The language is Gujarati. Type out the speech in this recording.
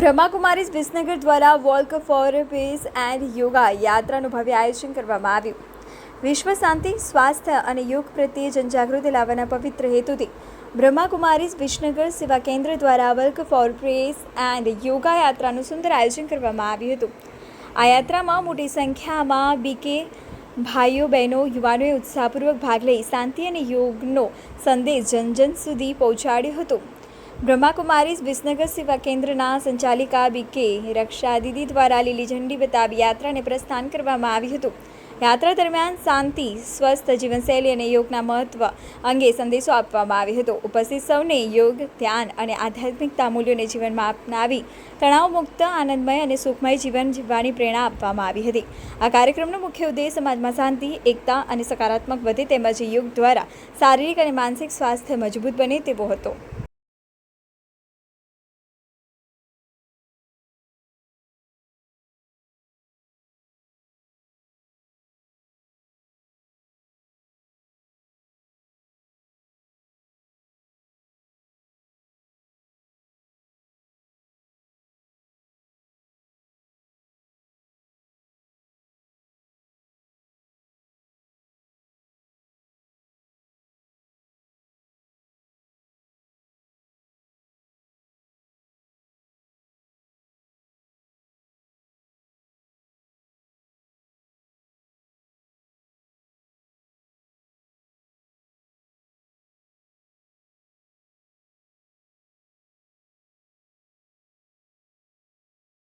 બ્રહ્માકુમારીઝ વિસનગર દ્વારા walk for peace and yoga યાત્રાનું ભવ્ય આયોજન કરવામાં આવ્યું. વિશ્વ શાંતિ, સ્વાસ્થ્ય અને યોગ પ્રત્યે જનજાગૃતિ લાવવાના પવિત્ર હેતુથી બ્રહ્માકુમારીઝ વિસનગર સેવા કેન્દ્ર દ્વારા walk for peace and yoga યાત્રાનું સુંદર આયોજન કરવામાં આવ્યું હતું. આ યાત્રામાં મોટી સંખ્યામાં બીકે ભાઈઓ બહેનો યુવાનોએ ઉત્સાહપૂર્વક ભાગ લઈ શાંતિ અને યોગનો સંદેશ જન સુધી પહોંચાડ્યો હતો. બ્રહ્માકુમારીઝ વિસનગર સેવા કેન્દ્રના સંચાલિકા બીકે રક્ષા દીદી દ્વારા લીલી ઝંડી બતાવી યાત્રાને પ્રસ્થાન કરવામાં આવ્યું હતું. યાત્રા દરમિયાન શાંતિ, સ્વસ્થ જીવનશૈલી અને યોગના મહત્વ અંગે સંદેશો આપવામાં આવ્યો હતો. ઉપસ્થિત સૌને યોગ, ધ્યાન અને આધ્યાત્મિકતા મૂલ્યોને જીવનમાં અપનાવી તણાવમુક્ત, આનંદમય અને સુખમય જીવન જીવવાની પ્રેરણા આપવામાં આવી હતી. આ કાર્યક્રમનો મુખ્ય ઉદ્દેશ સમાજમાં શાંતિ, એકતા અને સકારાત્મક વધે તેમજ યોગ દ્વારા શારીરિક અને માનસિક સ્વાસ્થ્ય મજબૂત બને તેવો હતો.